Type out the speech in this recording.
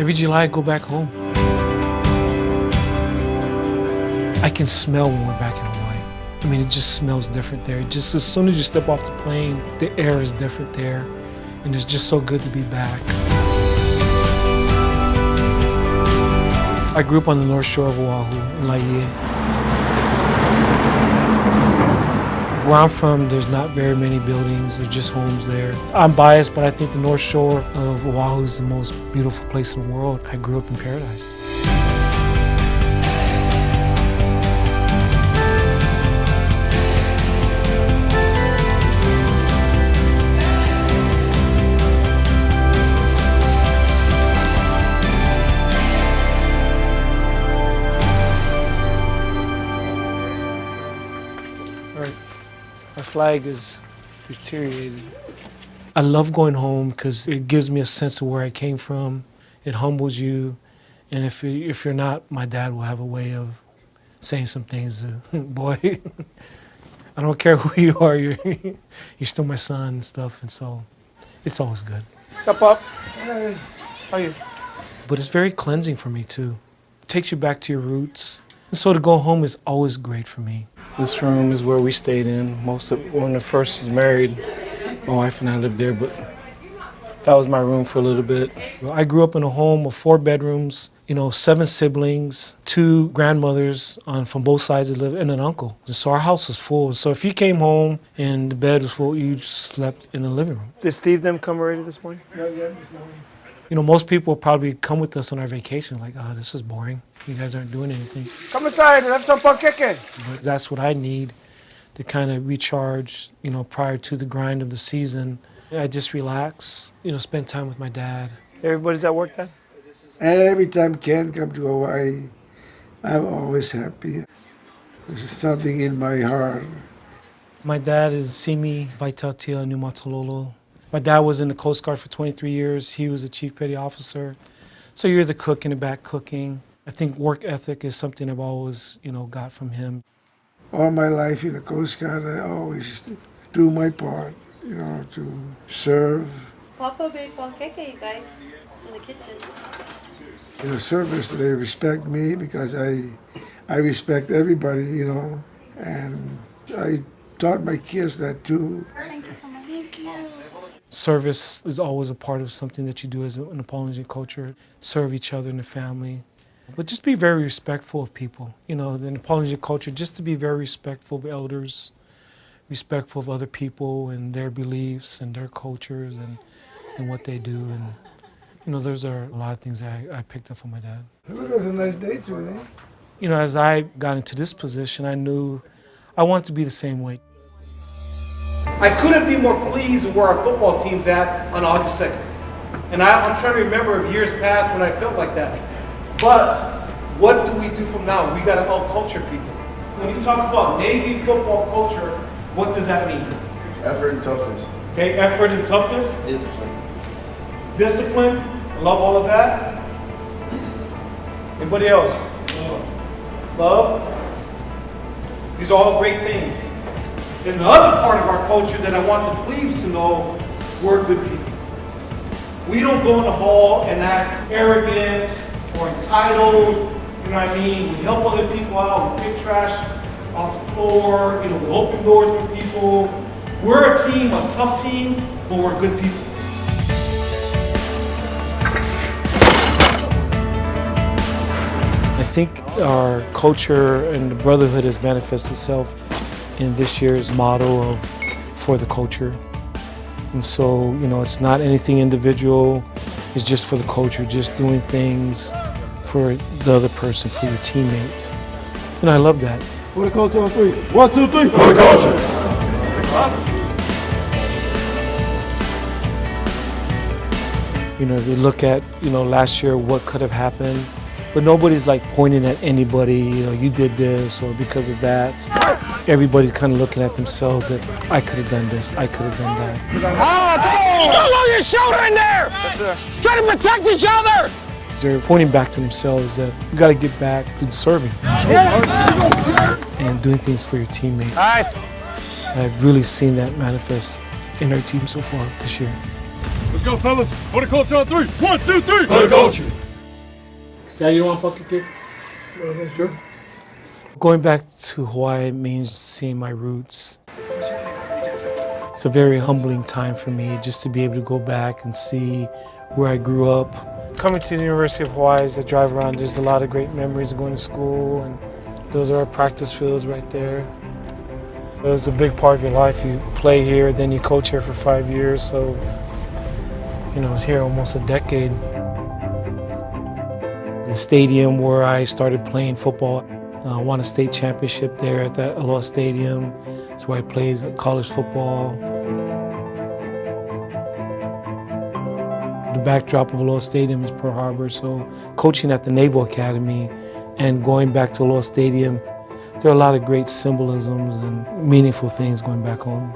Every July, I go back home. I can smell when we're back in Hawaii. I mean, it just smells different there. Just as soon as you step off the plane, the air is different there. And it's just so good to be back. I grew up on the North Shore of Oahu, in Laie. Where I'm from, there's not very many buildings, there's just homes there. I'm biased, but I think the North Shore of Oahu is the most beautiful place in the world. I grew up in paradise. My flag is deteriorated. I love going home because it gives me a sense of where I came from. It humbles you. And if you're not, my dad will have a way of saying some things to, boy, I don't care who you are, you're still my son and stuff. And so it's always good. What's up, Pop? Hey. How are you? But it's very cleansing for me too. It takes you back to your roots. And so to go home is always great for me. This room is where we stayed in. When I first was married, my wife and I lived there, but that was my room for a little bit. I grew up in a home of 4 bedrooms, 7 siblings, 2 grandmothers from both sides that lived, and an uncle. And so our house was full. So if you came home and the bed was full, you slept in the living room. Did Steve them come already this morning? Yeah, this morning. Most people probably come with us on our vacation like, oh, this is boring. You guys aren't doing anything. Come inside and have some pancake. But that's what I need to kind of recharge, prior to the grind of the season. I just relax, spend time with my dad. Everybody's at work then? Every time Ken comes to Hawaii, I'm always happy. There's something in my heart. My dad is Simi Vaitatia Numatololo. My dad was in the Coast Guard for 23 years. He was a chief petty officer. So you're the cook in the back cooking. I think work ethic is something I've always, got from him. All my life in the Coast Guard, I always do my part, to serve. Papa made pancake, you guys. It's in the kitchen. In the service, they respect me because I respect everybody, and I taught my kids that too. Thank you so much. Thank you. Service is always a part of something that you do as an Polynesian culture. Serve each other in the family. But just be very respectful of people. In the Polynesian culture, just to be very respectful of elders, respectful of other people and their beliefs and their cultures and what they do. And, those are a lot of things that I picked up from my dad. It was a nice day today. As I got into this position, I knew I wanted to be the same way. I couldn't be more pleased with where our football team's at on August 2nd. And I'm trying to remember of years past when I felt like that. But what do we do from now? We got to out-culture people. When you talk about Navy football culture, what does that mean? Effort and toughness. Okay, effort and toughness. Discipline. Discipline. I love all of that. Anybody else? Love. These are all great things. And the other part of our culture that I want the plebes to know, we're good people. We don't go in the hall and act arrogant or entitled, you know what I mean? We help other people out, we pick trash off the floor, we open doors for people. We're a team, a tough team, but we're good people. I think our culture and the Brotherhood has manifested itself in this year's motto of for the culture. And so, it's not anything individual, it's just for the culture, just doing things for the other person, for your teammates. And I love that. For the culture on 3. 1, 2, 3. For the culture. If you look at, last year, what could have happened, but nobody's like pointing at anybody, you did this or because of that. Everybody's kind of looking at themselves that I could have done this, I could have done that. Don't lower your shoulder in there! Yes, sir. Try to protect each other! They're pointing back to themselves that you got to get back to serving and doing things for your teammates. Nice. I've really seen that manifest in our team so far this year. Let's go, fellas. For the culture on 3. 1, 2, 3. For the culture. Yeah, you want pumpkin cake? Sure. Going back to Hawaii means seeing my roots. It's a very humbling time for me just to be able to go back and see where I grew up. Coming to the University of Hawaii as I drive around, there's a lot of great memories of going to school, and those are our practice fields right there. It was a big part of your life. You play here, then you coach here for 5 years, so I was here almost a decade. The stadium where I started playing football, I won a state championship there at that Aloha Stadium. It's where I played college football. The backdrop of Aloha Stadium is Pearl Harbor, so coaching at the Naval Academy and going back to Aloha Stadium, there are a lot of great symbolisms and meaningful things going back home.